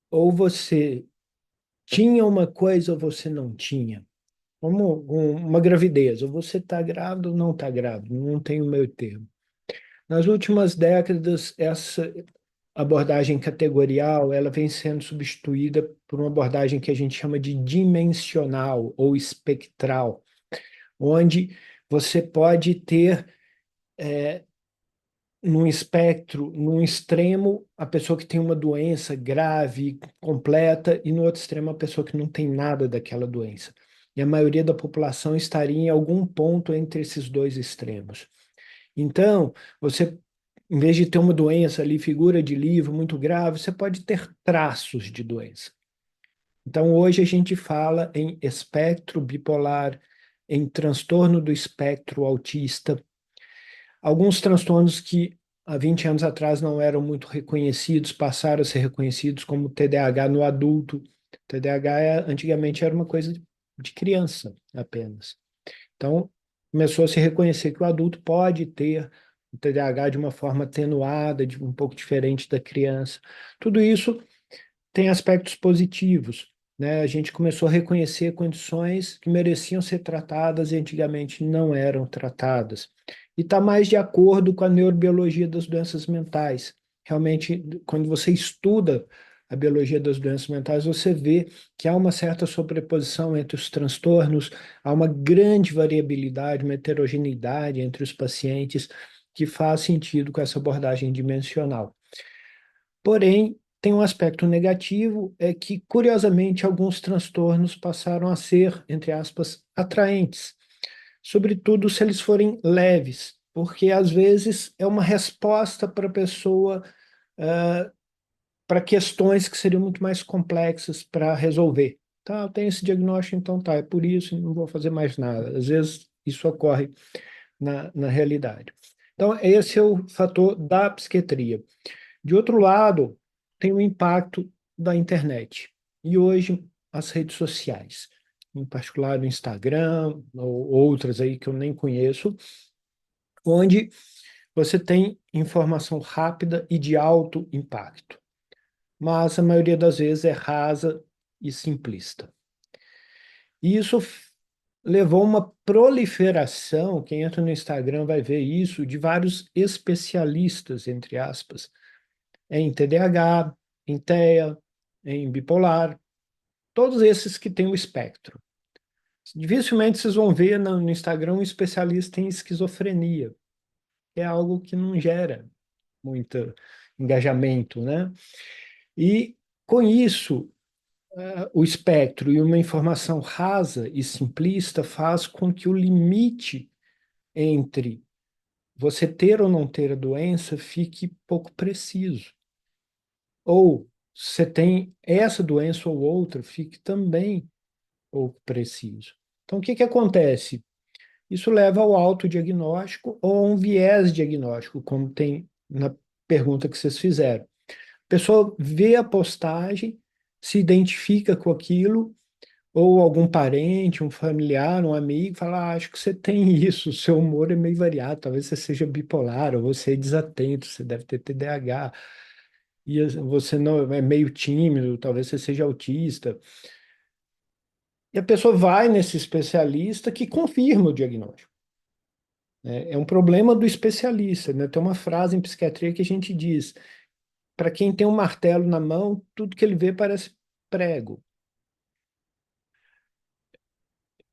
ou você tinha uma coisa ou você não tinha. Como uma gravidez, ou você está grávido ou não está grávido, não tem o meio termo. Nas últimas décadas, essa abordagem categorial, ela vem sendo substituída por uma abordagem que a gente chama de dimensional ou espectral, onde você pode ter num espectro, num extremo, a pessoa que tem uma doença grave, completa, e no outro extremo, a pessoa que não tem nada daquela doença. E a maioria da população estaria em algum ponto entre esses dois extremos. Então, você, em vez de ter uma doença ali, figura de livro muito grave, você pode ter traços de doença. Então, hoje a gente fala em espectro bipolar, em transtorno do espectro autista, alguns transtornos que há 20 anos atrás não eram muito reconhecidos, passaram a ser reconhecidos como TDAH no adulto. TDAH antigamente era uma coisa de criança apenas. Então, começou a se reconhecer que o adulto pode ter o TDAH de uma forma atenuada, um pouco diferente da criança. Tudo isso tem aspectos positivos, né? A gente começou a reconhecer condições que mereciam ser tratadas e antigamente não eram tratadas. E está mais de acordo com a neurobiologia das doenças mentais. Realmente, quando você estuda a biologia das doenças mentais, você vê que há uma certa sobreposição entre os transtornos, há uma grande variabilidade, uma heterogeneidade entre os pacientes que faz sentido com essa abordagem dimensional. Porém, tem um aspecto negativo, é que, curiosamente, alguns transtornos passaram a ser, entre aspas, atraentes, sobretudo se eles forem leves, porque às vezes é uma resposta para a pessoa, para questões que seriam muito mais complexas para resolver. Tá, eu tenho esse diagnóstico, então tá, é por isso, não vou fazer mais nada. Às vezes isso ocorre na realidade. Então, esse é o fator da psiquiatria. De outro lado, tem o impacto da internet. E hoje, as redes sociais, em particular o Instagram, ou outras aí que eu nem conheço, onde você tem informação rápida e de alto impacto. Mas a maioria das vezes é rasa e simplista. E isso levou a uma proliferação, quem entra no Instagram vai ver isso, de vários especialistas, entre aspas, em TDAH, em TEA, em bipolar, todos esses que têm o espectro. Dificilmente vocês vão ver no Instagram um especialista em esquizofrenia, que é algo que não gera muito engajamento, né? E com isso, o espectro e uma informação rasa e simplista faz com que o limite entre você ter ou não ter a doença fique pouco preciso. Ou você tem essa doença ou outra, fique também pouco preciso. Então, o que que acontece? Isso leva ao autodiagnóstico ou a um viés diagnóstico, como tem na pergunta que vocês fizeram. A pessoa vê a postagem, se identifica com aquilo, ou algum parente, um familiar, um amigo, fala: acho que você tem isso, o seu humor é meio variado, talvez você seja bipolar, ou você é desatento, você deve ter TDAH, e você não é meio tímido, talvez você seja autista. E a pessoa vai nesse especialista que confirma o diagnóstico. É um problema do especialista, né? Tem uma frase em psiquiatria que a gente diz: para quem tem um martelo na mão, tudo que ele vê parece prego.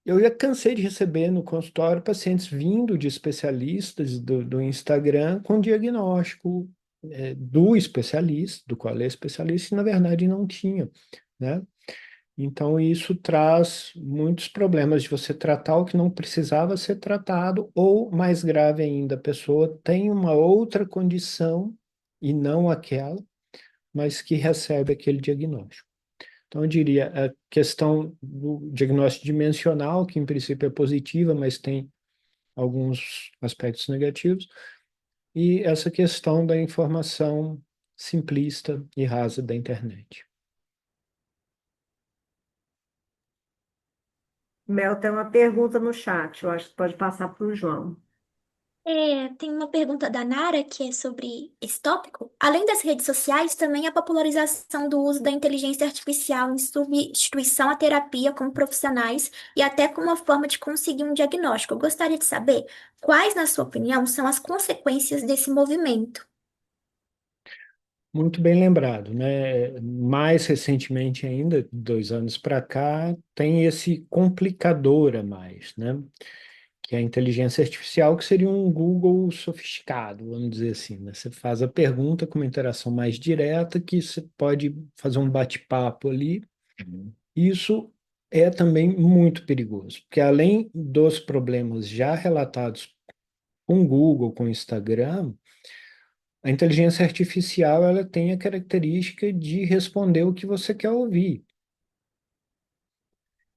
Eu já cansei de receber no consultório pacientes vindo de especialistas do Instagram com diagnóstico do especialista, do qual é especialista, e na verdade não tinha, né? Então, isso traz muitos problemas de você tratar o que não precisava ser tratado, ou, mais grave ainda, a pessoa tem uma outra condição e não aquela, mas que recebe aquele diagnóstico. Então, eu diria, a questão do diagnóstico dimensional, que em princípio é positiva, mas tem alguns aspectos negativos, e essa questão da informação simplista e rasa da internet. Mel tem uma pergunta no chat, eu acho que pode passar para o João. Tem uma pergunta da Nara que é sobre esse tópico. Além das redes sociais, também a popularização do uso da inteligência artificial em substituição à terapia como profissionais e até como uma forma de conseguir um diagnóstico. Eu gostaria de saber quais, na sua opinião, são as consequências desse movimento. Muito bem lembrado, né? Mais recentemente ainda, 2 anos para cá, tem esse complicador a mais, né? Que é a inteligência artificial, que seria um Google sofisticado, vamos dizer assim, né? Você faz a pergunta com uma interação mais direta, que você pode fazer um bate-papo ali. Isso é também muito perigoso, porque além dos problemas já relatados com Google, com Instagram, a inteligência artificial ela tem a característica de responder o que você quer ouvir.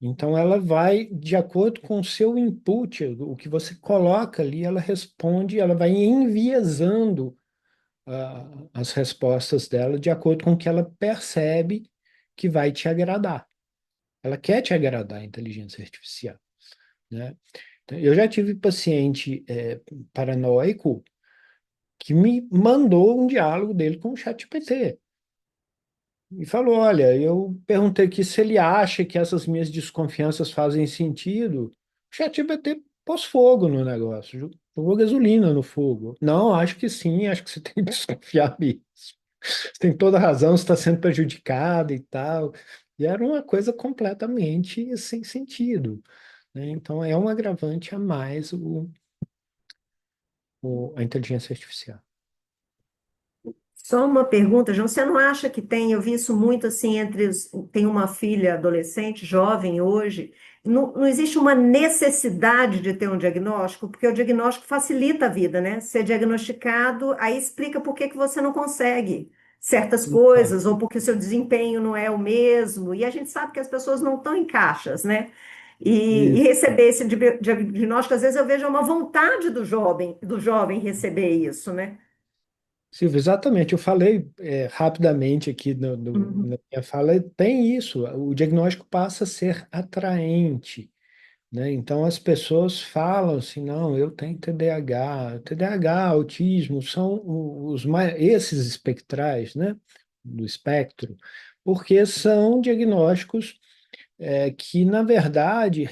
Então, ela vai, de acordo com o seu input, o que você coloca ali, ela responde, ela vai enviesando as respostas dela de acordo com o que ela percebe que vai te agradar. Ela quer te agradar, a inteligência artificial, né? Então, eu já tive paciente paranoico que me mandou um diálogo dele com o ChatGPT. E falou: Olha, eu perguntei aqui se ele acha que essas minhas desconfianças fazem sentido. O ChatGPT pôs fogo no negócio, jogou gasolina no fogo. Não, acho que sim, acho que você tem que desconfiar mesmo. Você tem toda a razão, você está sendo prejudicado e tal. E era uma coisa completamente sem sentido, né? Então é um agravante a mais a inteligência artificial. Só uma pergunta, João, você não acha que tem, eu vi isso muito assim tem uma filha adolescente, jovem hoje, não existe uma necessidade de ter um diagnóstico, porque o diagnóstico facilita a vida, né? Ser diagnosticado, aí explica por que que você não consegue certas Então, coisas, ou porque o seu desempenho não é o mesmo, e a gente sabe que as pessoas não estão em caixas, né? E isso. receber esse diagnóstico, às vezes eu vejo uma vontade do jovem receber isso, né? Silvio, exatamente. Eu falei rapidamente aqui Uhum. na minha fala, tem isso. O diagnóstico passa a ser atraente, né? Então as pessoas falam assim, não, eu tenho TDAH. TDAH, autismo, são os mais, esses espectrais, né? Do espectro, porque são diagnósticos que, na verdade,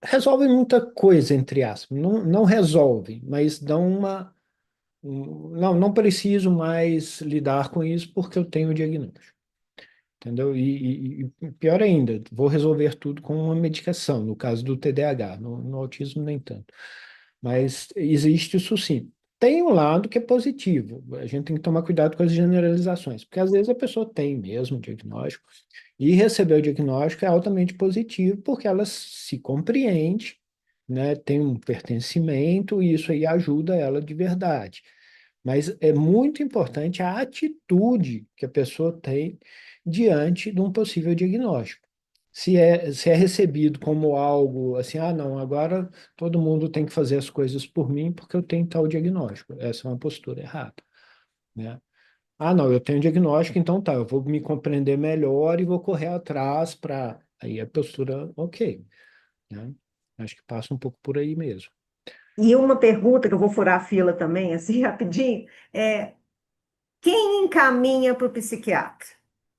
resolvem muita coisa, entre aspas. Não, não resolvem, mas dão uma não, não preciso mais lidar com isso porque eu tenho o diagnóstico, entendeu? E pior ainda, vou resolver tudo com uma medicação, no caso do TDAH, no autismo nem tanto. Mas existe isso sim. Tem um lado que é positivo, a gente tem que tomar cuidado com as generalizações, porque às vezes a pessoa tem mesmo o diagnóstico, e receber o diagnóstico é altamente positivo, porque ela se compreende, né, tem um pertencimento, e isso aí ajuda ela de verdade. Mas é muito importante a atitude que a pessoa tem diante de um possível diagnóstico. Se é recebido como algo assim, ah, não, agora todo mundo tem que fazer as coisas por mim porque eu tenho tal diagnóstico. Essa é uma postura errada, né? Ah, não, eu tenho diagnóstico, então tá, eu vou me compreender melhor e vou correr atrás para. Aí a postura, ok, né? Acho que passa um pouco por aí mesmo. E uma pergunta que eu vou furar a fila também, assim, rapidinho, é quem encaminha para o psiquiatra?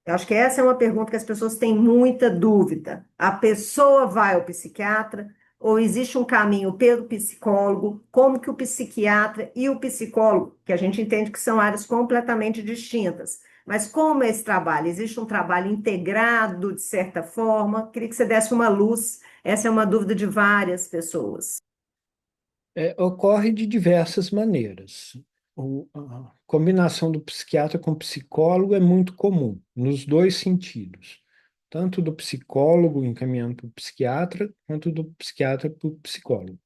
Eu acho que essa é uma pergunta que as pessoas têm muita dúvida. A pessoa vai ao psiquiatra ou existe um caminho pelo psicólogo? Como que o psiquiatra e o psicólogo, que a gente entende que são áreas completamente distintas, mas como é esse trabalho? Existe um trabalho integrado, de certa forma? Queria que você desse uma luz. Essa é uma dúvida de várias pessoas. Ocorre de diversas maneiras. A combinação do psiquiatra com psicólogo é muito comum, nos dois sentidos. Tanto do psicólogo encaminhando para o psiquiatra, quanto do psiquiatra para o psicólogo.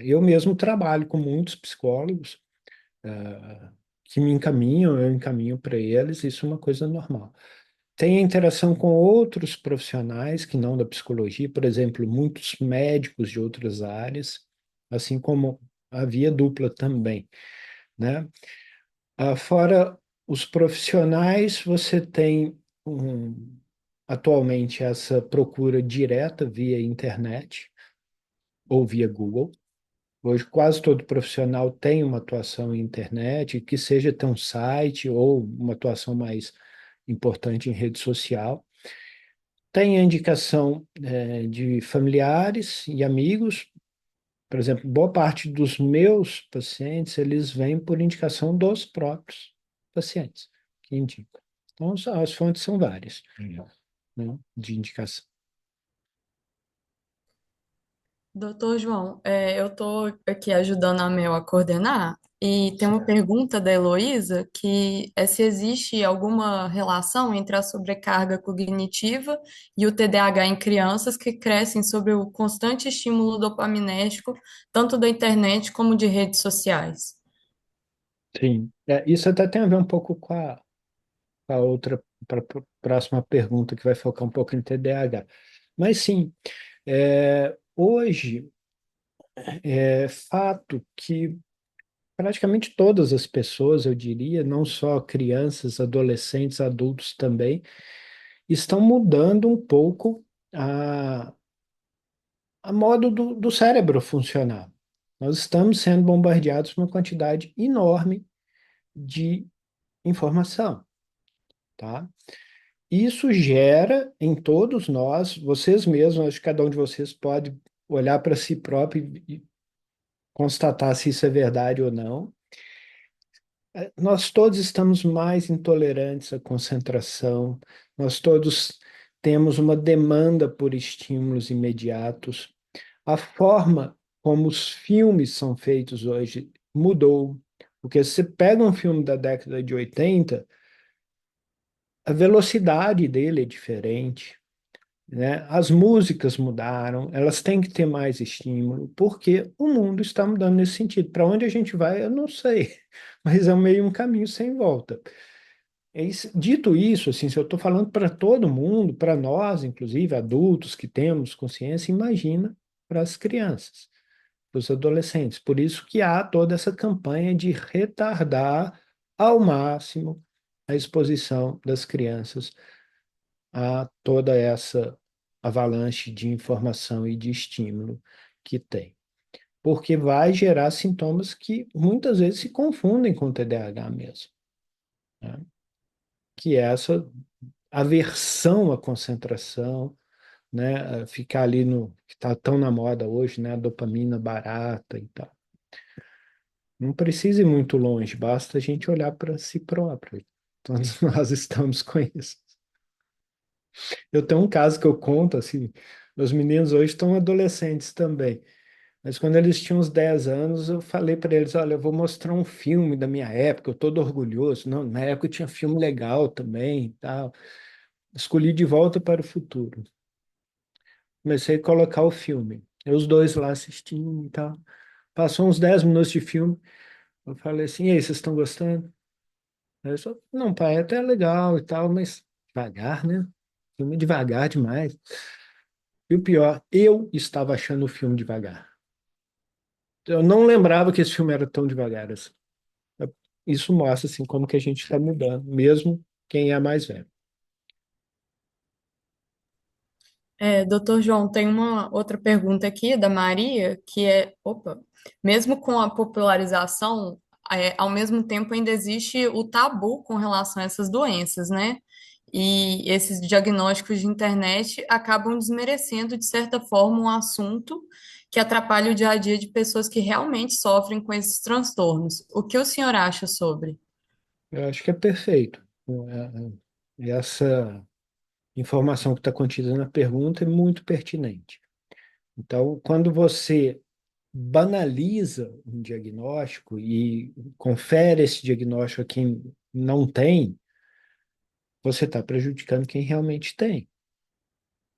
Eu mesmo trabalho com muitos psicólogos, que me encaminham, eu encaminho para eles, isso é uma coisa normal. Tem a interação com outros profissionais que não da psicologia, por exemplo, muitos médicos de outras áreas, assim como a via dupla também, né? Fora os profissionais, você tem atualmente essa procura direta via internet ou via Google. Hoje quase todo profissional tem uma atuação em internet, que seja ter um site ou uma atuação mais importante em rede social. Tem a indicação de familiares e amigos. Por exemplo, boa parte dos meus pacientes, eles vêm por indicação dos próprios pacientes que indicam. Então, as fontes são várias, né, de indicação. Doutor João, eu estou aqui ajudando a Mel a coordenar e tem uma Certo. pergunta da Heloísa que é se existe alguma relação entre a sobrecarga cognitiva e o TDAH em crianças que crescem sob o constante estímulo dopaminérgico, tanto da internet como de redes sociais. Sim. Isso até tem a ver um pouco com a outra, para a próxima pergunta, que vai focar um pouco em TDAH. Mas sim, hoje é fato que praticamente todas as pessoas, eu diria, não só crianças, adolescentes, adultos também, estão mudando um pouco a modo do cérebro funcionar. Nós estamos sendo bombardeados por uma quantidade enorme de informação, tá? Isso gera em todos nós, vocês mesmos, acho que cada um de vocês pode olhar para si próprio e constatar se isso é verdade ou não. Nós todos estamos mais intolerantes à concentração, nós todos temos uma demanda por estímulos imediatos. A forma como os filmes são feitos hoje mudou. Porque se você pega um filme da década de 80, a velocidade dele é diferente, né? As músicas mudaram, elas têm que ter mais estímulo, porque o mundo está mudando nesse sentido. Para onde a gente vai, eu não sei, mas é meio um caminho sem volta. Dito isso, assim, se eu estou falando para todo mundo, para nós, inclusive adultos que temos consciência, imagina para as crianças, para os adolescentes. Por isso que há toda essa campanha de retardar ao máximo a exposição das crianças a toda essa avalanche de informação e de estímulo que tem. Porque vai gerar sintomas que muitas vezes se confundem com o TDAH mesmo, né? Que é essa aversão à concentração, né? Ficar ali no que está tão na moda hoje, né? A dopamina barata e tal. Não precisa ir muito longe, basta a gente olhar para si próprio. Todos nós estamos com isso. Eu tenho um caso que eu conto, assim, meus meninos hoje estão adolescentes também, mas quando eles tinham uns 10 anos, eu falei para eles, olha, eu vou mostrar um filme da minha época, eu todo orgulhoso. Não, na época tinha filme legal também, e tal. Escolhi De Volta para o Futuro. Comecei a colocar o filme. E os dois lá assistindo e tal. Passou uns 10 minutos de filme, eu falei assim, e aí, vocês estão gostando? Aí eu só, não, pai, é até legal e tal, mas devagar, né? Filme é devagar demais. E o pior, eu estava achando o filme devagar. Eu não lembrava que esse filme era tão devagar assim. Isso mostra assim como que a gente está mudando, mesmo quem é mais velho. Doutor João, tem uma outra pergunta aqui da Maria, que é, opa, mesmo com a popularização, ao mesmo tempo ainda existe o tabu com relação a essas doenças, né? E esses diagnósticos de internet acabam desmerecendo, de certa forma, um assunto que atrapalha o dia a dia de pessoas que realmente sofrem com esses transtornos. O que o senhor acha sobre? Eu acho que é perfeito. Essa informação que está contida na pergunta é muito pertinente. Então, quando você banaliza um diagnóstico e confere esse diagnóstico a quem não tem, você está prejudicando quem realmente tem,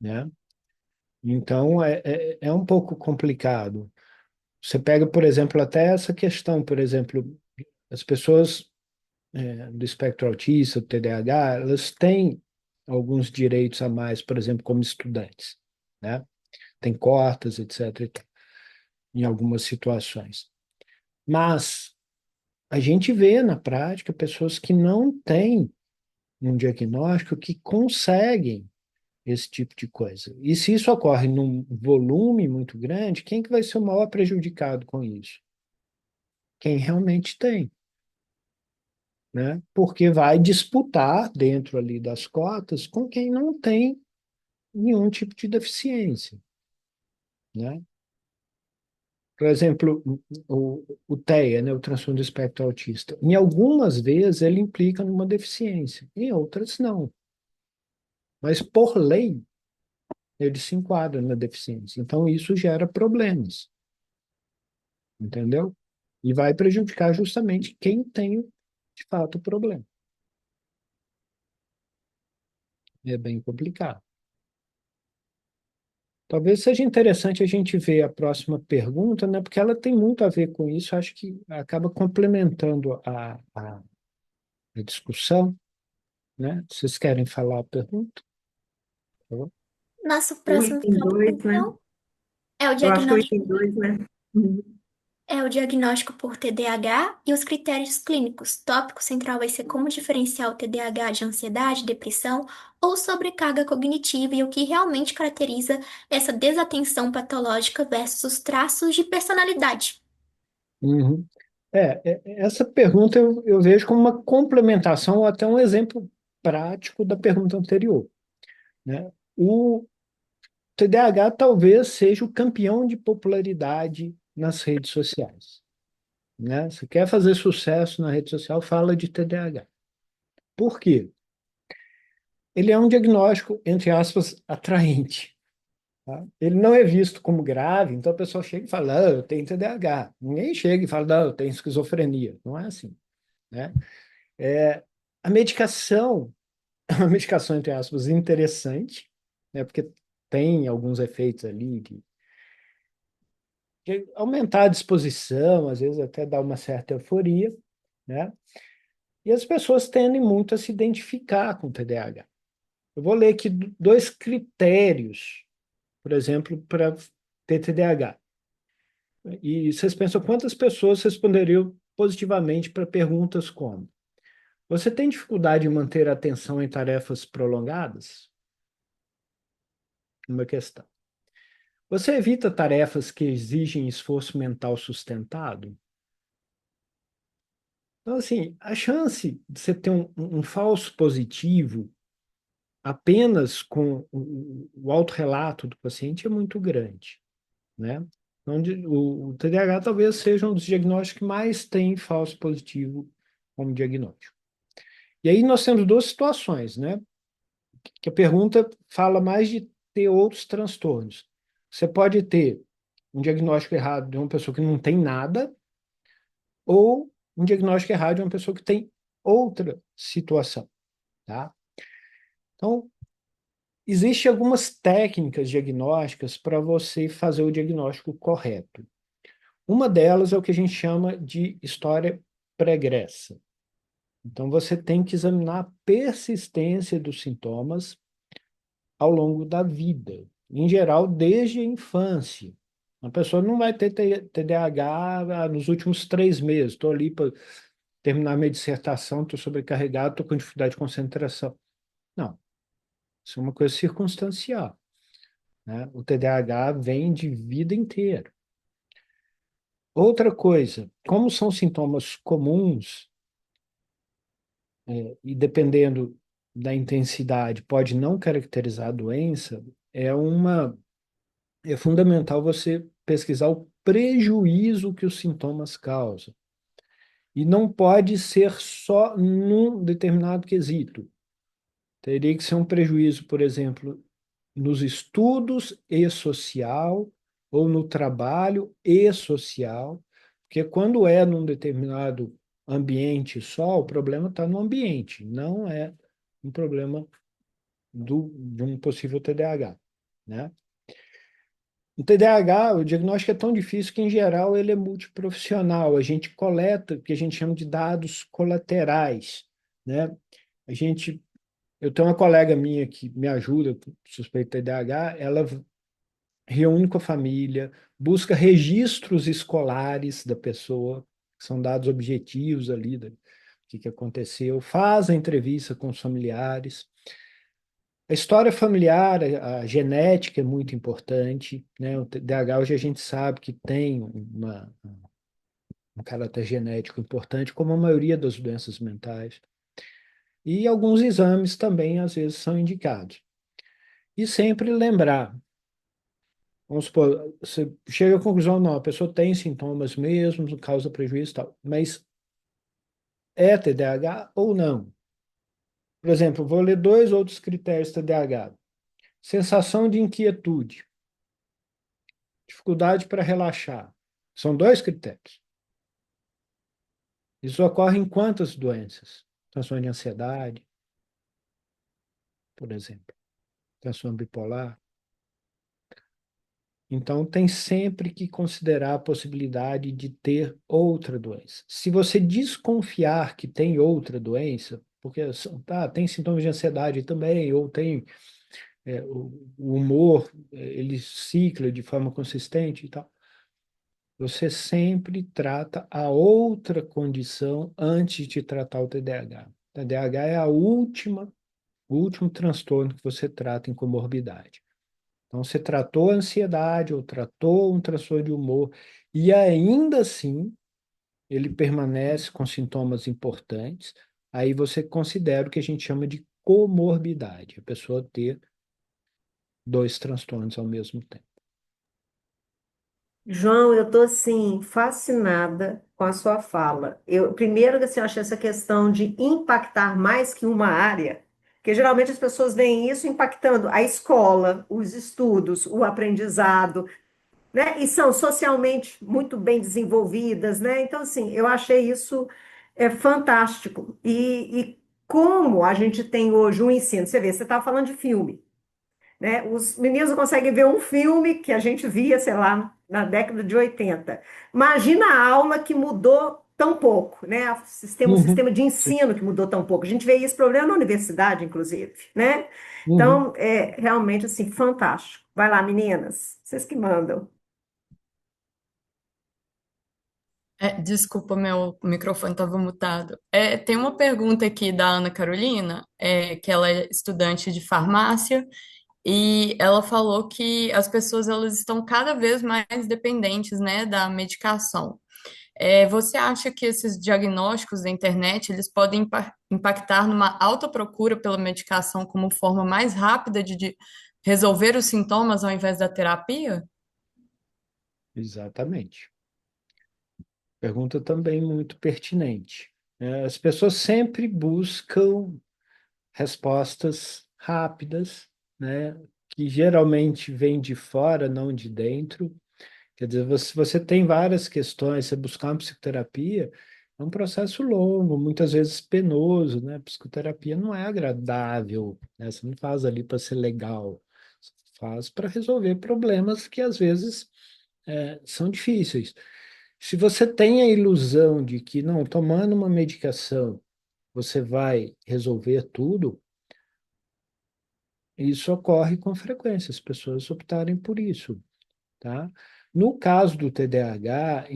né? Então, é um pouco complicado. Você pega, por exemplo, até essa questão, por exemplo, as pessoas do espectro autista, do TDAH, elas têm alguns direitos a mais, por exemplo, como estudantes, né? Tem cotas, etc. e tal, em algumas situações. Mas a gente vê na prática pessoas que não têm um diagnóstico que conseguem esse tipo de coisa. E se isso ocorre num volume muito grande, quem que vai ser o maior prejudicado com isso? Quem realmente tem, né? Porque vai disputar dentro ali das cotas com quem não tem nenhum tipo de deficiência, né? Por exemplo, o TEA, né, o transtorno do espectro autista, em algumas vezes ele implica numa deficiência, em outras não. Mas por lei, ele se enquadra na deficiência. Então isso gera problemas, entendeu? E vai prejudicar justamente quem tem, de fato, o problema. É bem complicado. Talvez seja interessante a gente ver a próxima pergunta, né? Porque ela tem muito a ver com isso, acho que acaba complementando a discussão, né? Vocês querem falar a pergunta? Por favor? Nosso O próximo item tópico, 2, né? então, é o Eu acho que é o diagnóstico, item 2, né? Uhum. é o diagnóstico por TDAH e os critérios clínicos. Tópico central vai ser como diferenciar o TDAH de ansiedade, depressão ou sobrecarga cognitiva e o que realmente caracteriza essa desatenção patológica versus os traços de personalidade. Uhum. Essa pergunta eu vejo como uma complementação ou até um exemplo prático da pergunta anterior, né? O TDAH talvez seja o campeão de popularidade nas redes sociais, né? Você quer fazer sucesso na rede social, fala de TDAH. Por quê? Ele é um diagnóstico, entre aspas, atraente. Tá? Ele não é visto como grave, então a pessoa chega e fala, eu tenho TDAH. Ninguém chega e fala, não, eu tenho esquizofrenia. Não é assim, né? É, a medicação, uma medicação, entre aspas, interessante, né? Porque tem alguns efeitos ali de aumentar a disposição, às vezes até dar uma certa euforia, né? E as pessoas tendem muito a se identificar com o TDAH. Eu vou ler aqui dois critérios, por exemplo, para ter TDAH. E vocês pensam quantas pessoas responderiam positivamente para perguntas como: você tem dificuldade em manter a atenção em tarefas prolongadas? Uma questão. Você evita tarefas que exigem esforço mental sustentado? Então, assim, a chance de você ter um falso positivo apenas com o autorrelato do paciente é muito grande, né? Onde o TDAH talvez seja um dos diagnósticos que mais tem falso positivo como diagnóstico. E aí nós temos duas situações, né? Que a pergunta fala mais de ter outros transtornos. Você pode ter um diagnóstico errado de uma pessoa que não tem nada, ou um diagnóstico errado de uma pessoa que tem outra situação, tá? Então, existem algumas técnicas diagnósticas para você fazer o diagnóstico correto. Uma delas é o que a gente chama de história pregressa. Então, você tem que examinar a persistência dos sintomas ao longo da vida, em geral, desde a infância. A pessoa não vai ter TDAH nos últimos 3 meses. Estou ali para terminar minha dissertação, estou sobrecarregado, estou com dificuldade de concentração. Não, isso é uma coisa circunstancial, né? O TDAH vem de vida inteira. Outra coisa, como são sintomas comuns, e dependendo da intensidade, pode não caracterizar a doença, é fundamental você pesquisar o prejuízo que os sintomas causam. E não pode ser só num determinado quesito. Teria que ser um prejuízo, por exemplo, nos estudos e social, ou no trabalho e social, porque quando é num determinado ambiente só, o problema está no ambiente, não é um problema de um possível TDAH, né? O TDAH, o diagnóstico é tão difícil que, em geral, ele é multiprofissional. A gente coleta o que a gente chama de dados colaterais, né? A gente, eu tenho uma colega minha que me ajuda, suspeita de TDAH, ela reúne com a família, busca registros escolares da pessoa, que são dados objetivos ali do que aconteceu, faz a entrevista com os familiares, A história familiar, a genética é muito importante, né? O TDAH hoje a gente sabe que tem um caráter genético importante, como a maioria das doenças mentais. E alguns exames também, às vezes, são indicados. E sempre lembrar, vamos supor, você chega à conclusão, não, a pessoa tem sintomas mesmo, causa prejuízo e tal, mas é TDAH ou não? Por exemplo, vou ler dois outros critérios TDAH. Sensação de inquietude, dificuldade para relaxar. São dois critérios. Isso ocorre em quantas doenças? Transtorno de ansiedade, por exemplo, transtorno bipolar. Então, tem sempre que considerar a possibilidade de ter outra doença. Se você desconfiar que tem outra doença, porque tem sintomas de ansiedade também, ou tem o humor, ele cicla de forma consistente e tal, você sempre trata a outra condição antes de tratar o TDAH. O TDAH é o último transtorno que você trata em comorbidade. Então, você tratou a ansiedade ou tratou um transtorno de humor, e ainda assim ele permanece com sintomas importantes, aí você considera o que a gente chama de comorbidade, a pessoa ter dois transtornos ao mesmo tempo. João, eu estou assim fascinada com a sua fala. Eu primeiro assim, eu achei essa questão de impactar mais que uma área, porque geralmente as pessoas veem isso impactando a escola, os estudos, o aprendizado, né? E são socialmente muito bem desenvolvidas, né? Então assim, eu achei isso fantástico. E como a gente tem hoje um ensino, você vê, você estava falando de filme, né? Os meninos não conseguem ver um filme que a gente via, sei lá, na década de 80. Imagina a aula que mudou tão pouco, né? O Uhum, sistema de sim. ensino que mudou tão pouco. A gente vê esse problema na universidade, inclusive, né? Uhum. Então, é realmente assim, fantástico. Vai lá, meninas, vocês que mandam. Desculpa, meu microfone estava mutado. Tem uma pergunta aqui da Ana Carolina, que ela é estudante de farmácia, e ela falou que as pessoas elas estão cada vez mais dependentes, né, da medicação. Você acha que esses diagnósticos da internet eles podem impactar numa alta procura pela medicação como forma mais rápida de resolver os sintomas ao invés da terapia? Exatamente. Pergunta também muito pertinente. As pessoas sempre buscam respostas rápidas, né? Que geralmente vêm de fora, não de dentro. Quer dizer, você tem várias questões, você buscar uma psicoterapia é um processo longo, muitas vezes penoso, né? Psicoterapia não é agradável, né? Você não faz ali para ser legal, você faz para resolver problemas que às vezes são difíceis. Se você tem a ilusão de que, não, tomando uma medicação, você vai resolver tudo, isso ocorre com frequência, as pessoas optarem por isso, tá? No caso do TDAH,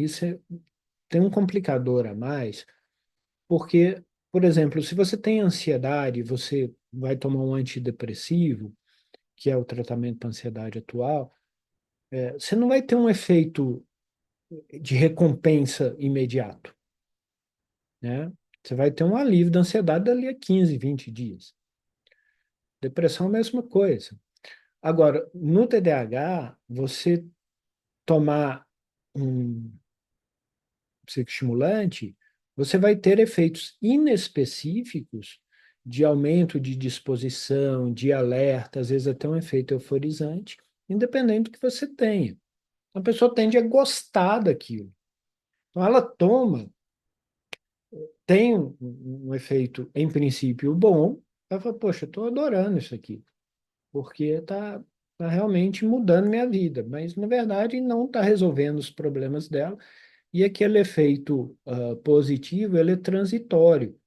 tem um complicador a mais, porque, por exemplo, se você tem ansiedade, você vai tomar um antidepressivo, que é o tratamento para ansiedade atual, você não vai ter um efeito de recompensa imediato, né? Você vai ter um alívio da ansiedade dali a 15, 20 dias. Depressão é a mesma coisa. Agora, no TDAH, você tomar um psicoestimulante, você vai ter efeitos inespecíficos de aumento de disposição, de alerta, às vezes até um efeito euforizante, independente do que você tenha. A pessoa tende a gostar daquilo. Então, ela toma, tem um efeito, em princípio, bom, ela fala, poxa, estou adorando isso aqui, porque tá realmente mudando minha vida, mas, na verdade, não está resolvendo os problemas dela, e aquele efeito positivo, ele é transitório,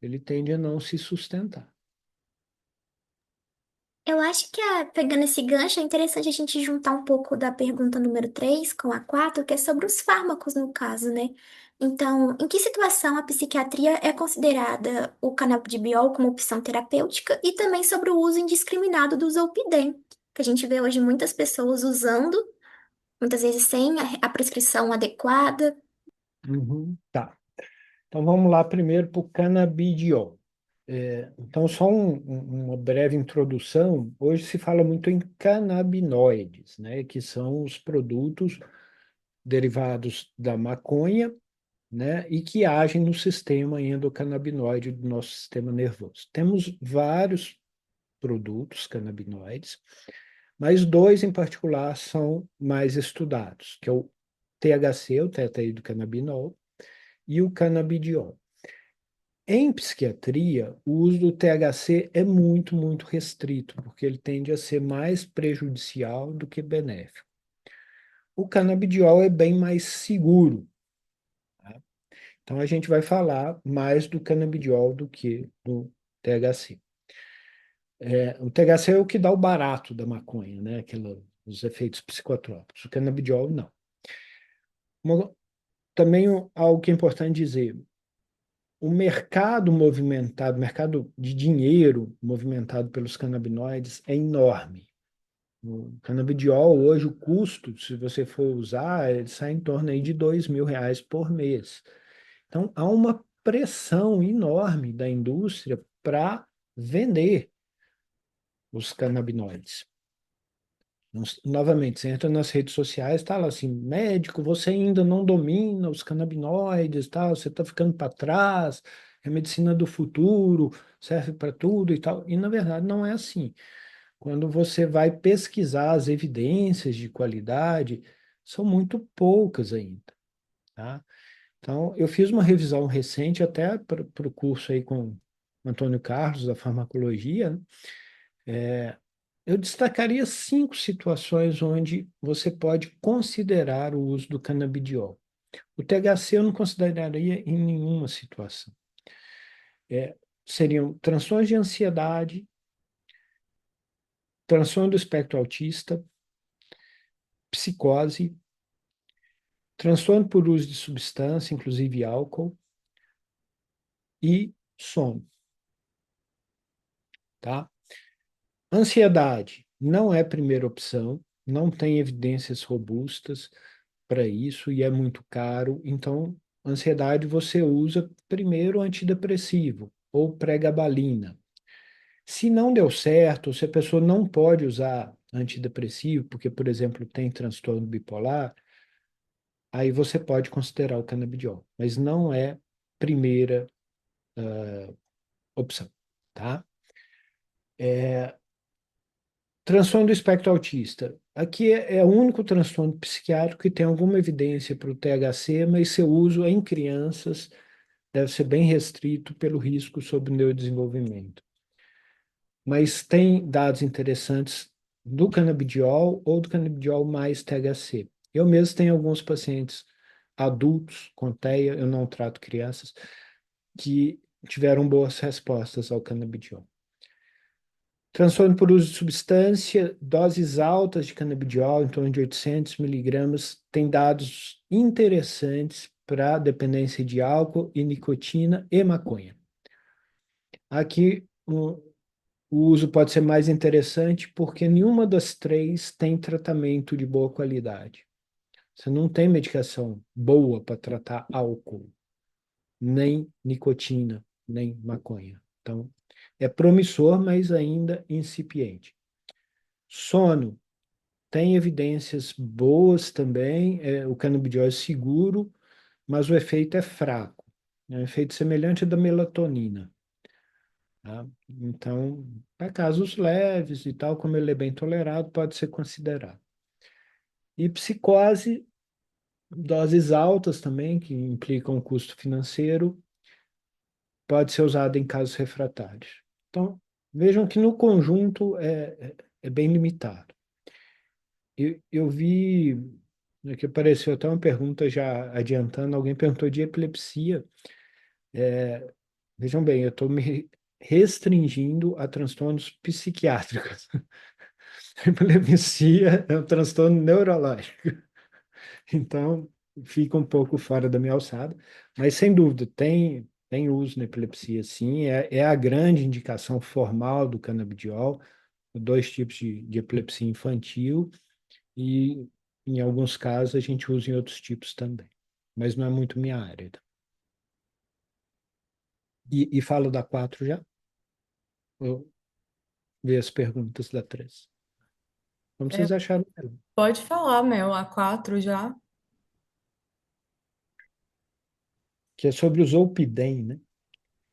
ele tende a não se sustentar. Eu acho que, pegando esse gancho, é interessante a gente juntar um pouco da pergunta número 3 com a 4, que é sobre os fármacos, no caso, né? Então, em que situação a psiquiatria é considerada o canabidiol como opção terapêutica e também sobre o uso indiscriminado do Zolpidem, que a gente vê hoje muitas pessoas usando, muitas vezes sem a prescrição adequada. Uhum, tá. Então vamos lá primeiro para o canabidiol. Então, só uma breve introdução. Hoje se fala muito em canabinoides, né, que são os produtos derivados da maconha, né, e que agem no sistema endocannabinoide do nosso sistema nervoso. Temos vários produtos canabinoides, mas dois em particular são mais estudados, que é o THC, o tetraidrocannabinol, e o canabidiol. Em psiquiatria, o uso do THC é muito, muito restrito, porque ele tende a ser mais prejudicial do que benéfico. O canabidiol é bem mais seguro, tá? Então a gente vai falar mais do canabidiol do que do THC. O THC é o que dá o barato da maconha, né? Os efeitos psicotrópicos. O canabidiol, não. Também algo que é importante dizer, o mercado movimentado, o mercado de dinheiro movimentado pelos canabinoides é enorme. O canabidiol, hoje, o custo, se você for usar, ele sai em torno aí de R$ 2.000 por mês. Então, há uma pressão enorme da indústria para vender os canabinoides. Novamente, você entra nas redes sociais, está lá assim, médico, você ainda não domina os canabinoides, tal, você está ficando para trás, é medicina do futuro, serve para tudo e tal. E na verdade não é assim. Quando você vai pesquisar as evidências de qualidade, são muito poucas ainda, tá? Então, eu fiz uma revisão recente até para o curso aí com o Antônio Carlos, da farmacologia, né? Eu destacaria 5 situações onde você pode considerar o uso do canabidiol. O THC eu não consideraria em nenhuma situação. É, Seriam transtornos de ansiedade, transtorno do espectro autista, psicose, transtorno por uso de substância, inclusive álcool, e sono, tá? Ansiedade não é primeira opção, não tem evidências robustas para isso e é muito caro. Então, ansiedade você usa primeiro antidepressivo ou pregabalina. Se não deu certo, se a pessoa não pode usar antidepressivo, porque, por exemplo, tem transtorno bipolar, aí você pode considerar o canabidiol, mas não é primeira opção, tá? Transtorno do espectro autista. Aqui é o único transtorno psiquiátrico que tem alguma evidência para o THC, mas seu uso em crianças deve ser bem restrito pelo risco sobre o neurodesenvolvimento. Mas tem dados interessantes do canabidiol ou do canabidiol mais THC. Eu mesmo tenho alguns pacientes adultos com TEA, eu não trato crianças, que tiveram boas respostas ao canabidiol. Transtorno por uso de substância, doses altas de canabidiol, em torno de 800 miligramas, tem dados interessantes para dependência de álcool e nicotina e maconha. Aqui, o uso pode ser mais interessante porque nenhuma das três tem tratamento de boa qualidade. Você não tem medicação boa para tratar álcool, nem nicotina, nem maconha. Então, é promissor, mas ainda incipiente. Sono. Tem evidências boas também, o canabidiol é seguro, mas o efeito é fraco. É um efeito semelhante ao da melatonina, tá? Então, para casos leves e tal, como ele é bem tolerado, pode ser considerado. E psicose, doses altas também, que implicam custo financeiro, pode ser usado em casos refratários. Então, vejam que no conjunto é bem limitado. Eu vi, né, que apareceu até uma pergunta já adiantando, alguém perguntou de epilepsia. Vejam bem, eu estou me restringindo a transtornos psiquiátricos. Epilepsia é um transtorno neurológico. Então, fica um pouco fora da minha alçada, mas sem dúvida, tem uso na epilepsia, sim, é a grande indicação formal do canabidiol, dois tipos de epilepsia infantil, e em alguns casos a gente usa em outros tipos também, mas não é muito minha área. E falo da 4 já? Vou ver as perguntas da 3. Como É, vocês acharam dela? pode falar, Mel, a 4 já. Que é sobre o Zolpidem, né?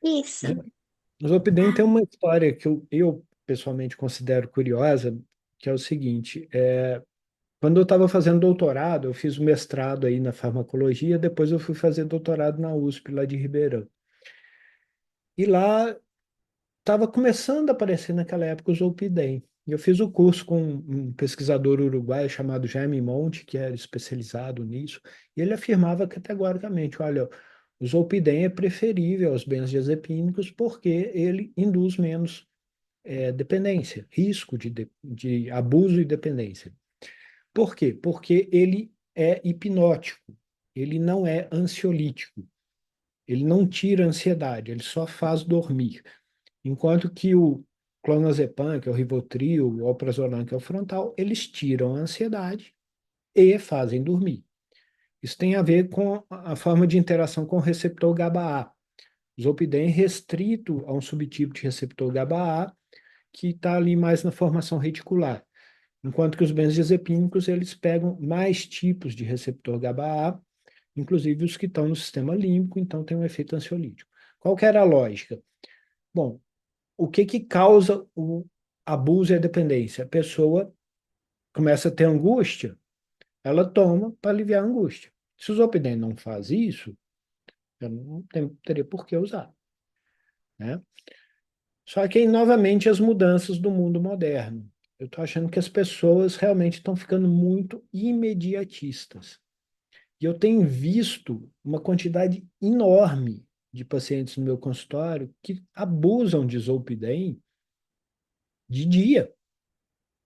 Isso. O Zolpidem tem uma história que eu pessoalmente considero curiosa, que é o seguinte, quando eu estava fazendo doutorado, eu fiz o mestrado aí na farmacologia, depois eu fui fazer doutorado na USP, lá de Ribeirão. E lá estava começando a aparecer naquela época o Zolpidem. E eu fiz o curso com um pesquisador uruguaio chamado Jaime Monte, que era especializado nisso, e ele afirmava categoricamente, olha, o Zolpidem é preferível aos benzodiazepínicos porque ele induz menos dependência, risco de abuso e dependência. Por quê? Porque ele é hipnótico, ele não é ansiolítico, ele não tira a ansiedade, ele só faz dormir. Enquanto que o clonazepam, que é o Rivotril, o alprazolam, que é o frontal, eles tiram a ansiedade e fazem dormir. Isso tem a ver com a forma de interação com o receptor GABA-A. O Zolpidem é restrito a um subtipo de receptor GABA-A que está ali mais na formação reticular. Enquanto que os benzodiazepínicos, eles pegam mais tipos de receptor GABA-A, inclusive os que estão no sistema límbico, então tem um efeito ansiolítico. Qual que era a lógica? Bom, o que que causa o abuso e a dependência? A pessoa começa a ter angústia, ela toma para aliviar a angústia. Se o Zolpidem não faz isso, eu não teria por que usar, né? Só que aí, novamente, as mudanças do mundo moderno. Eu estou achando que as pessoas realmente estão ficando muito imediatistas. E eu tenho visto uma quantidade enorme de pacientes no meu consultório que abusam de Zolpidem de dia.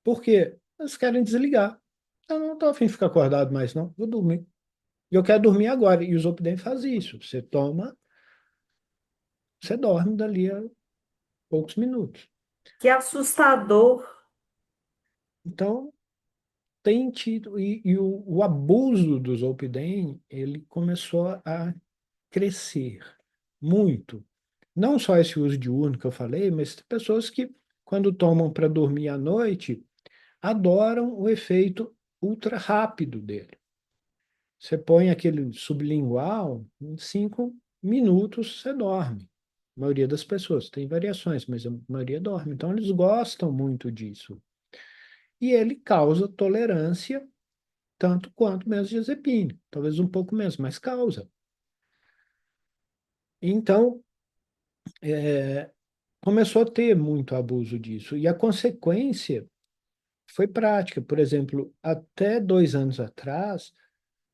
Por quê? Eles querem desligar. Eu não estou a fim de ficar acordado mais, não. Vou dormir. E eu quero dormir agora. E o Zolpidem faz isso. Você toma, você dorme dali a poucos minutos. Que assustador. Então, tem tido, e o abuso do Zolpidem, ele começou a crescer muito. Não só esse uso diurno que eu falei, mas tem pessoas que, quando tomam para dormir à noite, adoram o efeito ultra rápido dele. Você põe aquele sublingual, em 5 minutos você dorme. A maioria das pessoas tem variações, mas a maioria dorme. Então, eles gostam muito disso. E ele causa tolerância tanto quanto benzodiazepina, talvez um pouco menos, mas causa. Então, começou a ter muito abuso disso. E a consequência foi prática. Por exemplo, até 2 anos atrás,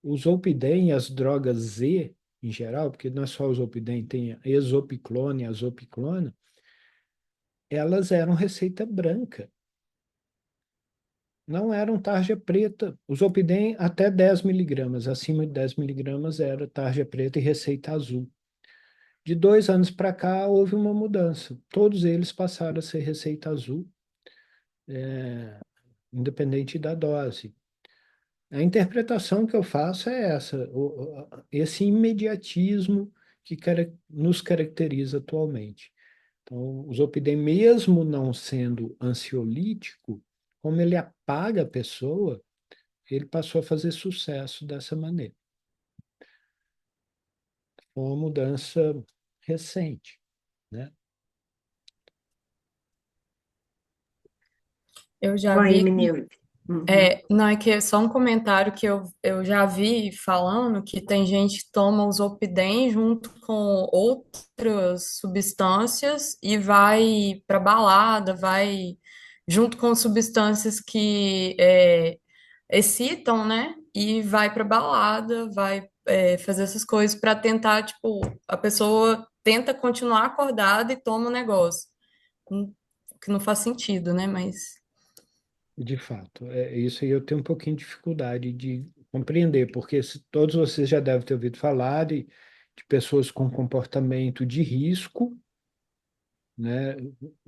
o Zolpidem e as drogas Z, em geral, porque não é só o Zolpidem, tem a exopiclona e a zopiclona, elas eram receita branca. Não eram tarja preta. O Zolpidem até 10 miligramas, acima de 10 miligramas era tarja preta e receita azul. De 2 anos para cá, houve uma mudança. Todos eles passaram a ser receita azul, independente da dose. A interpretação que eu faço é essa, esse imediatismo que nos caracteriza atualmente. Então, o Zolpidem, mesmo não sendo ansiolítico, como ele apaga a pessoa, ele passou a fazer sucesso dessa maneira. Foi uma mudança recente, né? Eu já Oi, vi. menino. Uhum. Não, é que é só um comentário que eu já vi falando que tem gente que toma o Zolpidem junto com outras substâncias e vai para balada, vai junto com substâncias que excitam, né? E vai para balada, vai fazer essas coisas para tentar, tipo, a pessoa tenta continuar acordado e toma o negócio. Que não faz sentido, né? Mas De fato, isso aí eu tenho um pouquinho de dificuldade de compreender, porque todos vocês já devem ter ouvido falar de pessoas com comportamento de risco, né?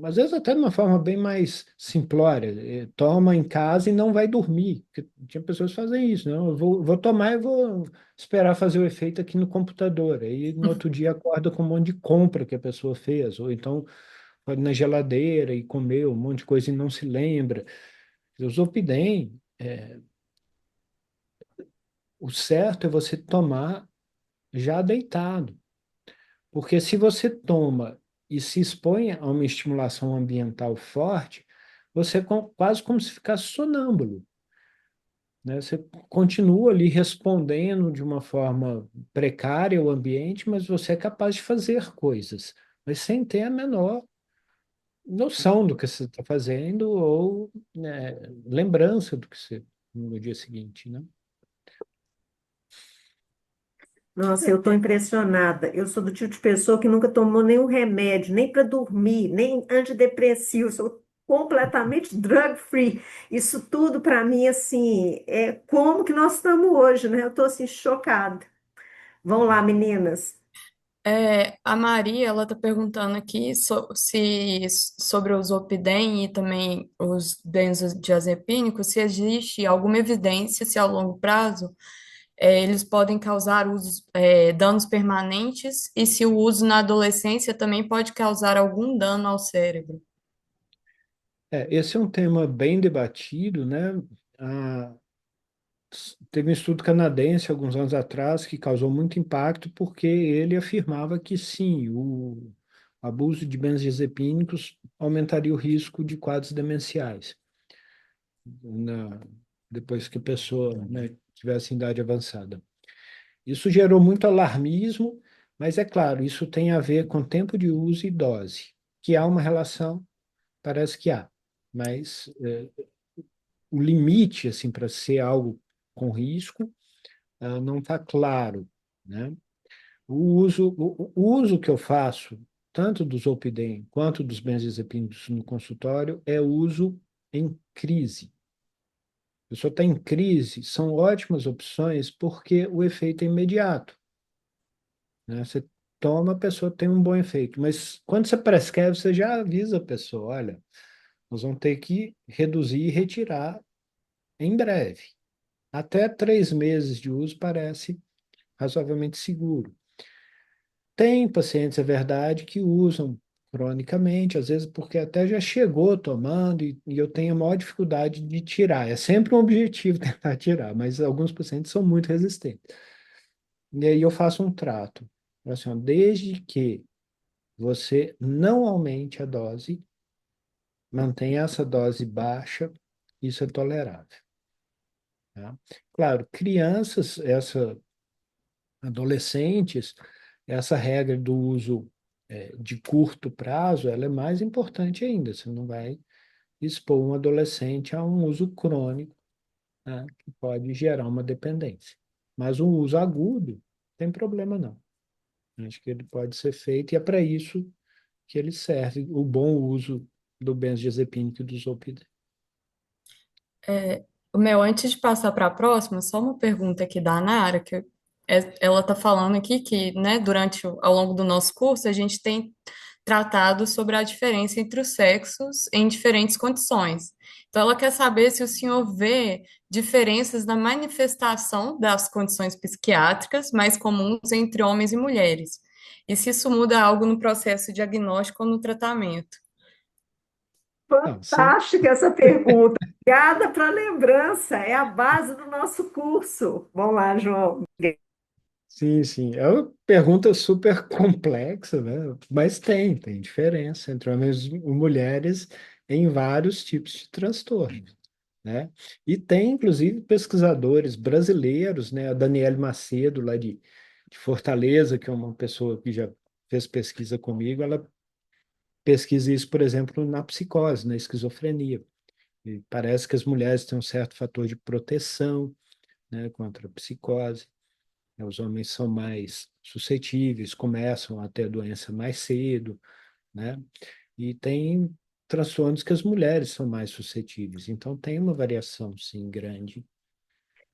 Às vezes até de uma forma bem mais simplória, toma em casa e não vai dormir, porque tinha pessoas que fazem isso, não, eu vou tomar e vou esperar fazer o efeito aqui no computador, aí no outro dia acorda com um monte de compra que a pessoa fez, ou então pode ir na geladeira e comeu um monte de coisa e não se lembra. O Zolpidem, o certo é você tomar já deitado, porque se você toma e se expõe a uma estimulação ambiental forte, você é quase como se ficasse sonâmbulo, né? Você continua ali respondendo de uma forma precária ao ambiente, mas você é capaz de fazer coisas, mas sem ter a menor noção do que você está fazendo ou, né, lembrança do que você no dia seguinte, né? Nossa, eu estou impressionada. Eu sou do tipo de pessoa que nunca tomou nenhum remédio, nem para dormir, nem antidepressivo. Sou completamente drug-free. Isso tudo para mim, assim, é como que nós estamos hoje, né? Eu estou assim chocada. Vão lá, meninas. a Maria, ela está perguntando aqui sobre os Zolpidem e também os benzodiazepínicos, se existe alguma evidência se ao longo prazo eles podem causar danos permanentes e se o uso na adolescência também pode causar algum dano ao cérebro. Esse é um tema bem debatido, né? Ah, teve um estudo canadense alguns anos atrás que causou muito impacto porque ele afirmava que sim, o abuso de benzodiazepínicos aumentaria o risco de quadros demenciais na, depois que a pessoa, né, tivesse em idade avançada. Isso gerou muito alarmismo, mas é claro, isso tem a ver com tempo de uso e dose, que há uma relação, parece que há, mas o limite assim para ser algo com risco não está claro, né? O uso que eu faço, tanto do Zolpidem quanto dos benzodiazepínicos no consultório, é uso em crise. A pessoa está em crise, são ótimas opções porque o efeito é imediato, né? Você toma, a pessoa tem um bom efeito, mas quando você prescreve, você já avisa a pessoa, olha, nós vamos ter que reduzir e retirar em breve. Até 3 meses de uso parece razoavelmente seguro. Tem pacientes, é verdade, que usam cronicamente, às vezes porque até já chegou tomando e eu tenho a maior dificuldade de tirar. É sempre um objetivo tentar tirar, mas alguns pacientes são muito resistentes. E aí eu faço um trato. Assim, ó, desde que você não aumente a dose, mantenha essa dose baixa, isso é tolerável. Tá? Claro, crianças, adolescentes, essa regra do uso de curto prazo, ela é mais importante ainda. Você não vai expor um adolescente a um uso crônico, né, que pode gerar uma dependência. Mas um uso agudo, não tem problema não. Acho que ele pode ser feito e é para isso que ele serve, o bom uso do benzodiazepínico e do zolpidem. O meu, antes de passar para a próxima, só uma pergunta aqui da Nara, ela está falando aqui que, né, ao longo do nosso curso, a gente tem tratado sobre a diferença entre os sexos em diferentes condições. Então, ela quer saber se o senhor vê diferenças na manifestação das condições psiquiátricas mais comuns entre homens e mulheres, e se isso muda algo no processo diagnóstico ou no tratamento. Não, sim, Fantástica essa pergunta. Obrigada para a lembrança. É a base do nosso curso. Vamos lá, João. sim, sim. É uma pergunta super complexa, né? Mas tem diferença entre homens e mulheres em vários tipos de transtornos, né? E tem, inclusive, pesquisadores brasileiros, né? A Daniele Macedo, lá de Fortaleza, que é uma pessoa que já fez pesquisa comigo, ela pesquisa isso, por exemplo, na psicose, na esquizofrenia. E parece que as mulheres têm um certo fator de proteção, né, contra a psicose. Os homens são mais suscetíveis, começam a ter a doença mais cedo, né? E tem transtornos que as mulheres são mais suscetíveis. Então, tem uma variação, sim, grande.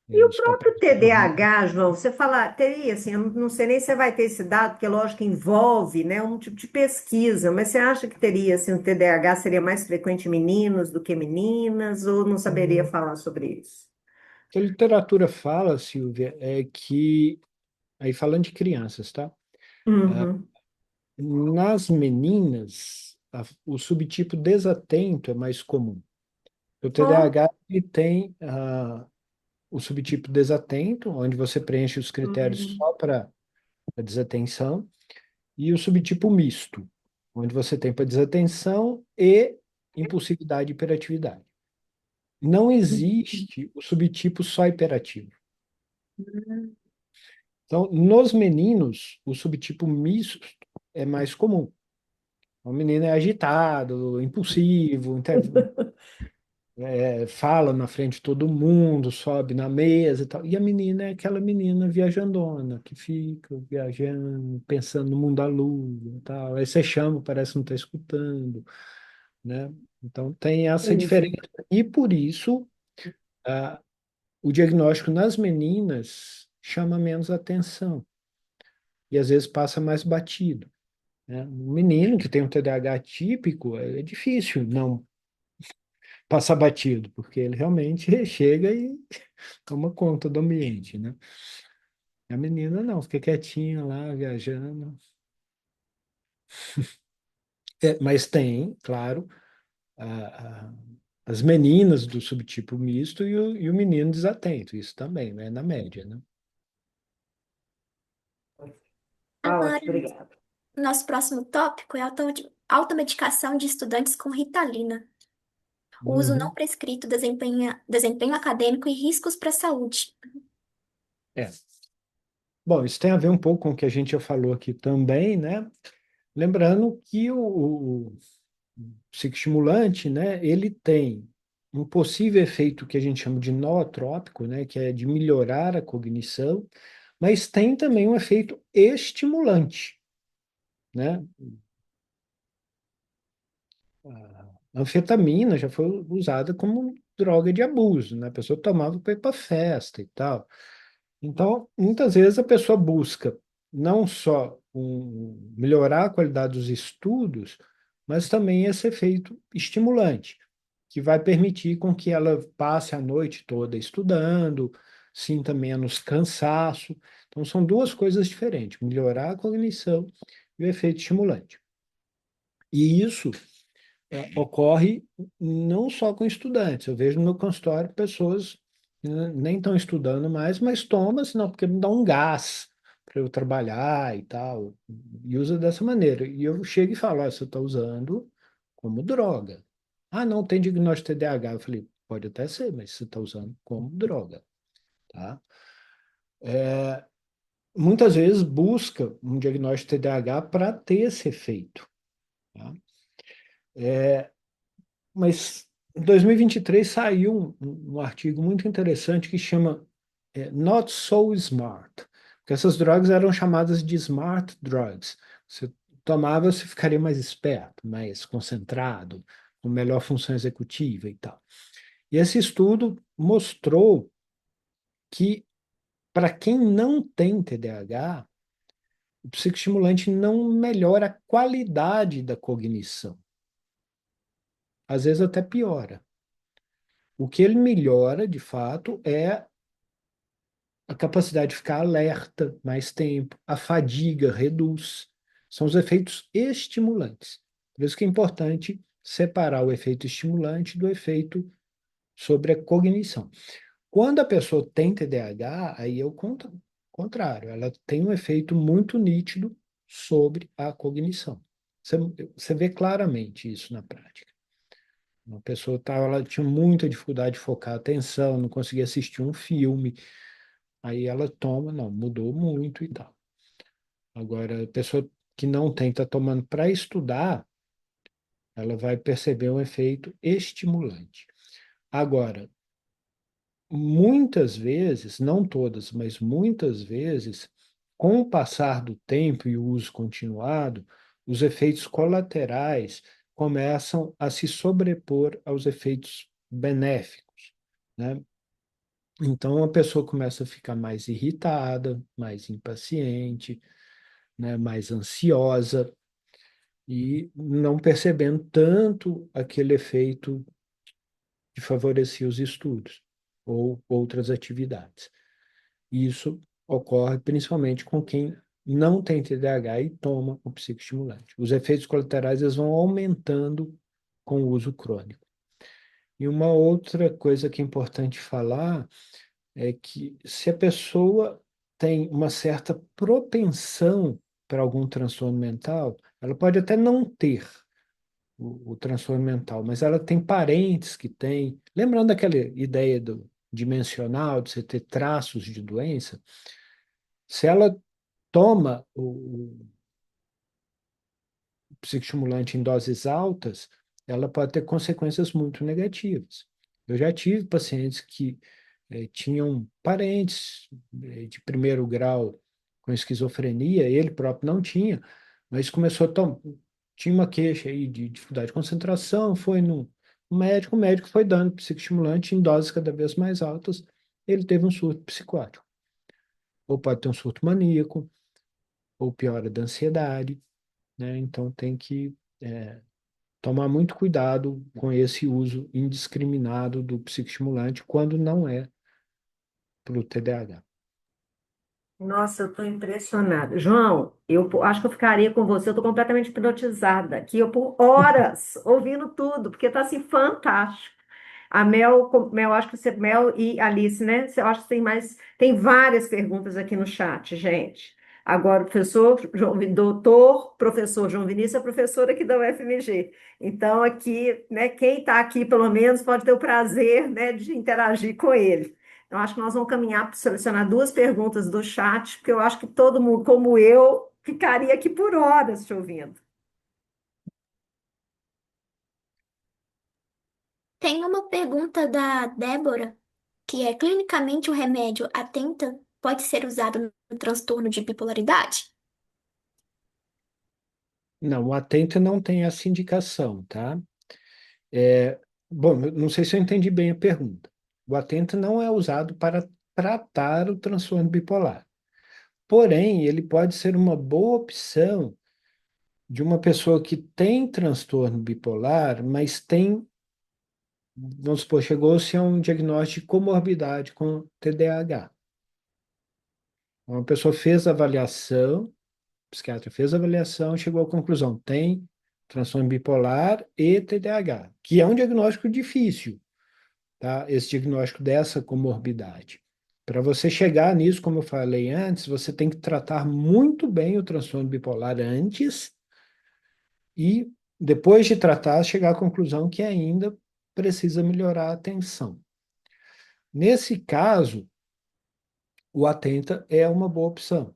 E o Os papéis próprio de hormônio. TDAH, João, você fala, teria assim, eu não sei nem se você vai ter esse dado, porque lógico que envolve, né, um tipo de pesquisa, mas você acha que teria assim, o TDAH seria mais frequente em meninos do que meninas, ou não saberia falar sobre isso? A literatura fala, Silvia, é que, aí falando de crianças, tá? Uhum. Nas meninas, o subtipo desatento é mais comum. O Ó. TDAH ele tem o subtipo desatento, onde você preenche os critérios Uhum. só para a desatenção, e o subtipo misto, onde você tem para desatenção e impulsividade e hiperatividade. Não existe o subtipo só hiperativo. Então, nos meninos, o subtipo misto é mais comum. O menino é agitado, impulsivo, fala na frente de todo mundo, sobe na mesa e tal. E a menina é aquela menina viajandona, que fica viajando, pensando no mundo à lua e tal. Aí você chama, parece que não está escutando, né? Então tem essa diferença. Entendi. E por isso, ah, o diagnóstico nas meninas chama menos atenção e às vezes passa mais batido, né? Um menino que tem um TDAH típico é difícil não passar batido, porque ele realmente chega e toma conta do ambiente, né? A menina não, fica quietinha lá, viajando. Mas tem, claro, a- a- as meninas do subtipo misto e o menino desatento, isso também, né? Na média, né? Ah, ótimo, Agora, obrigada. nosso próximo tópico é a automedicação de estudantes com Ritalina. O uso não Uhum. prescrito desempenho acadêmico e riscos para a saúde. É. Bom, isso tem a ver um pouco com o que a gente já falou aqui também, né? Lembrando que o psicoestimulante, né, ele tem um possível efeito que a gente chama de nootrópico, né, que é de melhorar a cognição, mas tem também um efeito estimulante, né? A anfetamina já foi usada como droga de abuso, né? A pessoa tomava para ir para festa e tal. Então, muitas vezes a pessoa busca não só melhorar a qualidade dos estudos, mas também esse efeito estimulante, que vai permitir com que ela passe a noite toda estudando, sinta menos cansaço. Então, são duas coisas diferentes: melhorar a cognição e o efeito estimulante. E isso ocorre não só com estudantes. Eu vejo no meu consultório pessoas que nem estão estudando mais, mas tomam, senão porque me dá um gás para eu trabalhar e tal, e usa dessa maneira. E eu chego e falo, "Ó, você está usando como droga. Ah, não, tem diagnóstico de TDAH. Eu falei, pode até ser, mas você está usando como droga, tá? Muitas vezes busca um diagnóstico de TDAH para ter esse efeito, tá? Mas em 2023 saiu um artigo muito interessante que chama Not So Smart, porque essas drogas eram chamadas de smart drugs. Você tomava, você ficaria mais esperto, mais concentrado, com melhor função executiva e tal. E esse estudo mostrou que para quem não tem TDAH, o psicoestimulante não melhora a qualidade da cognição. Às vezes até piora. O que ele melhora, de fato, é a capacidade de ficar alerta mais tempo, a fadiga reduz. São os efeitos estimulantes. Por isso que é importante separar o efeito estimulante do efeito sobre a cognição. Quando a pessoa tem TDAH, aí é o contrário, ela tem um efeito muito nítido sobre a cognição. Você vê claramente isso na prática. Uma pessoa tava, ela tinha muita dificuldade de focar a atenção, não conseguia assistir um filme. Aí ela toma, não, mudou muito e tal. Agora, a pessoa que não tem, está tomando para estudar, ela vai perceber um efeito estimulante. Agora, muitas vezes, não todas, mas muitas vezes, com o passar do tempo e o uso continuado, os efeitos colaterais começam a se sobrepor aos efeitos benéficos, né? Então a pessoa começa a ficar mais irritada, mais impaciente, né, mais ansiosa e não percebendo tanto aquele efeito de favorecer os estudos ou outras atividades. Isso ocorre principalmente com quem não tem TDAH e toma o psicoestimulante. Os efeitos colaterais eles vão aumentando com o uso crônico. E uma outra coisa que é importante falar é que se a pessoa tem uma certa propensão para algum transtorno mental, ela pode até não ter o transtorno mental, mas ela tem parentes que têm. Lembrando aquela ideia do dimensional, de você ter traços de doença, se ela toma o psicoestimulante em doses altas, ela pode ter consequências muito negativas. Eu já tive pacientes que tinham parentes de primeiro grau com esquizofrenia, ele próprio não tinha, mas começou a tomar, tinha uma queixa aí de dificuldade de concentração, foi no médico, o médico foi dando psicoestimulante em doses cada vez mais altas, ele teve um surto psicótico. Ou pode ter um surto maníaco, ou piora da ansiedade, né? Então tem que tomar muito cuidado com esse uso indiscriminado do psicoestimulante quando não é para o TDAH. Nossa, eu estou impressionada. João, acho que eu ficaria com você, eu estou completamente hipnotizada aqui, eu por horas ouvindo tudo, porque está assim fantástico. A Mel, acho que você, Mel e Alice, né? Eu acho que tem várias perguntas aqui no chat, gente. Agora, professor João Vinícius é professor aqui da UFMG. Então, aqui, né, quem está aqui, pelo menos, pode ter o prazer, né, de interagir com ele. Eu acho que nós vamos caminhar para selecionar duas perguntas do chat, porque eu acho que todo mundo, como eu, ficaria aqui por horas te ouvindo. Tem uma pergunta da Débora, que é: clinicamente o remédio Atenta pode ser usado no transtorno de bipolaridade? Não, o atento não tem essa indicação, tá? É, bom, eu não sei se eu entendi bem a pergunta. O atento não é usado para tratar o transtorno bipolar. Porém, ele pode ser uma boa opção de uma pessoa que tem transtorno bipolar, mas tem, vamos supor, chegou-se a um diagnóstico de comorbidade com TDAH. Uma pessoa fez a avaliação, o psiquiatra fez a avaliação, chegou à conclusão, tem transtorno bipolar e TDAH, que é um diagnóstico difícil, tá? Esse diagnóstico dessa comorbidade. Para você chegar nisso, como eu falei antes, você tem que tratar muito bem o transtorno bipolar antes e, depois de tratar, chegar à conclusão que ainda precisa melhorar a atenção. Nesse caso, o Atenta é uma boa opção.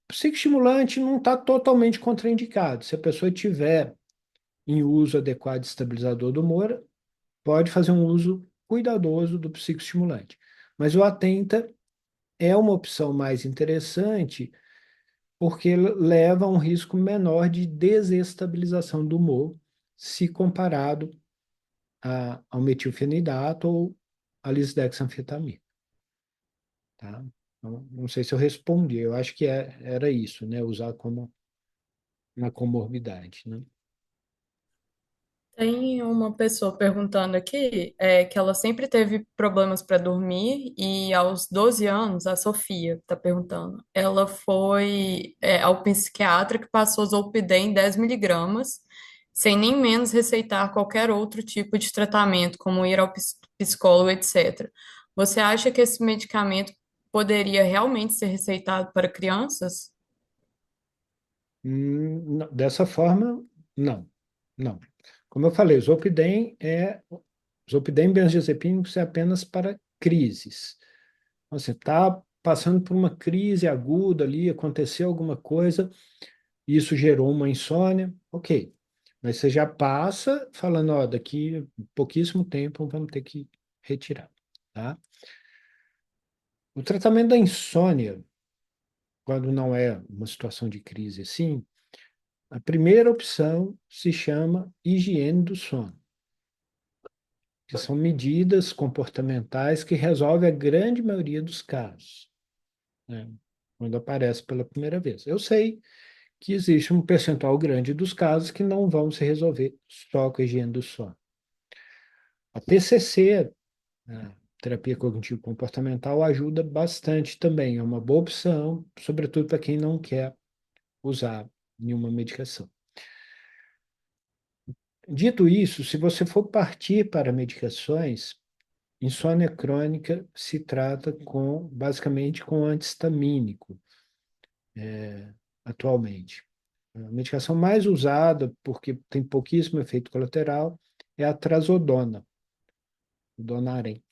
O psicoestimulante não está totalmente contraindicado. Se a pessoa tiver em uso adequado de estabilizador do humor, pode fazer um uso cuidadoso do psicoestimulante. Mas o Atenta é uma opção mais interessante porque leva a um risco menor de desestabilização do humor se comparado ao metilfenidato ou à lisdexanfetamina, tá? Então, não sei se eu respondi, eu acho que era isso, né? Usar como na comorbidade, né? Tem uma pessoa perguntando aqui que ela sempre teve problemas para dormir e aos 12 anos, a Sofia está perguntando, ela foi ao psiquiatra que passou Zolpidem 10 miligramas, sem nem menos receitar qualquer outro tipo de tratamento, como ir ao psicólogo, etc. Você acha que esse medicamento poderia realmente ser receitado para crianças? Dessa forma, não, não. Como eu falei, Zolpidem benzodiazepínicos é apenas para crises. Você está passando por uma crise aguda ali, aconteceu alguma coisa, isso gerou uma insônia, ok. Mas você já passa falando, ó, daqui pouquíssimo tempo vamos ter que retirar, tá? O tratamento da insônia, quando não é uma situação de crise assim, a primeira opção se chama higiene do sono, que são medidas comportamentais que resolvem a grande maioria dos casos, né? Quando aparece pela primeira vez. Eu sei que existe um percentual grande dos casos que não vão se resolver só com a higiene do sono. A TCC, a terapia cognitivo-comportamental, ajuda bastante também. É uma boa opção, sobretudo para quem não quer usar nenhuma medicação. Dito isso, se você for partir para medicações, insônia crônica se trata basicamente com anti-histamínico, atualmente. A medicação mais usada, porque tem pouquíssimo efeito colateral, é a trazodona, o Donarem.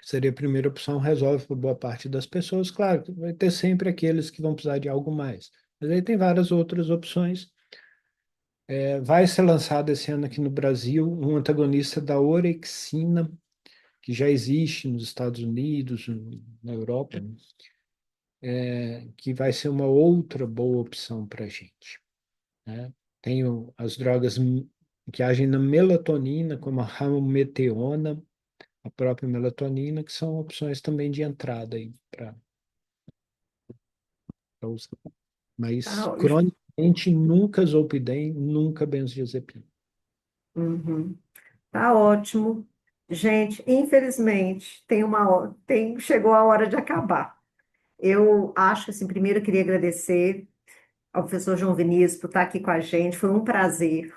Seria a primeira opção, resolve para boa parte das pessoas. Claro, que vai ter sempre aqueles que vão precisar de algo mais. Mas aí tem várias outras opções. Vai ser lançado esse ano aqui no Brasil um antagonista da orexina, que já existe nos Estados Unidos, na Europa, né? Que vai ser uma outra boa opção para a gente, né? Tem as drogas que agem na melatonina, como a rameteona, a própria melatonina, que são opções também de entrada aí para usar. Mas Ah, cronicamente nunca zolpidem, nunca benzodiazepina. uhum. Tá ótimo. Gente, infelizmente, chegou a hora de acabar. Eu acho, assim, primeiro eu queria agradecer ao professor João Vinícius por estar aqui com a gente, foi um prazer.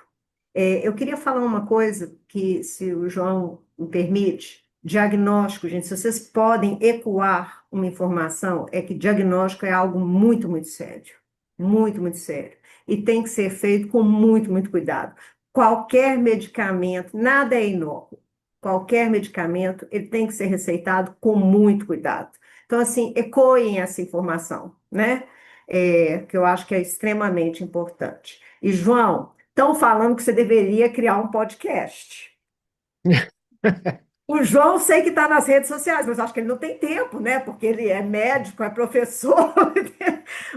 Eu queria falar uma coisa que, se o João me permite, diagnóstico, gente, se vocês podem ecoar uma informação, é que diagnóstico é algo muito, muito sério. Muito, muito sério. E tem que ser feito com muito, muito cuidado. Qualquer medicamento, nada é inócuo. Qualquer medicamento, ele tem que ser receitado com muito cuidado. Então, assim, ecoem essa informação, né? Que eu acho que é extremamente importante. E, João, estão falando que você deveria criar um podcast. O João, sei que está nas redes sociais, mas acho que ele não tem tempo, né? Porque ele é médico, é professor.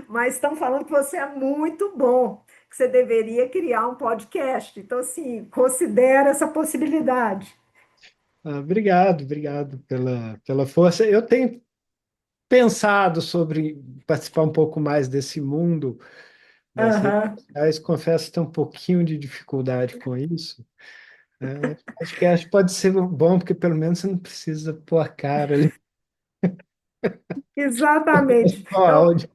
Mas estão falando que você é muito bom, que você deveria criar um podcast. Então, assim, considera essa possibilidade. Obrigado pela força. Eu tenho pensado sobre participar um pouco mais desse mundo das redes Aham. sociais. Confesso que tenho um pouquinho de dificuldade com isso. Acho que pode ser bom, porque pelo menos você não precisa pôr a cara ali Exatamente. no Então, áudio.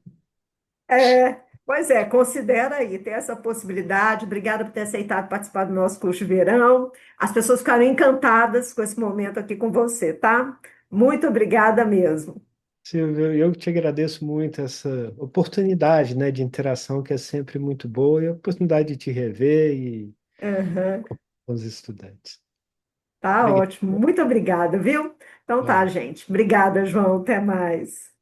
pois é, considera aí, tem essa possibilidade. Obrigada por ter aceitado participar do nosso curso de verão. As pessoas ficaram encantadas com esse momento aqui com você, tá? Muito obrigada mesmo. Silvio, eu te agradeço muito essa oportunidade, né, de interação, que é sempre muito boa, e a oportunidade de te rever e Aham. com os estudantes. Tá Obrigado. ótimo. Muito obrigada, viu? Então tá, Valeu. gente. Obrigada, João. Até mais.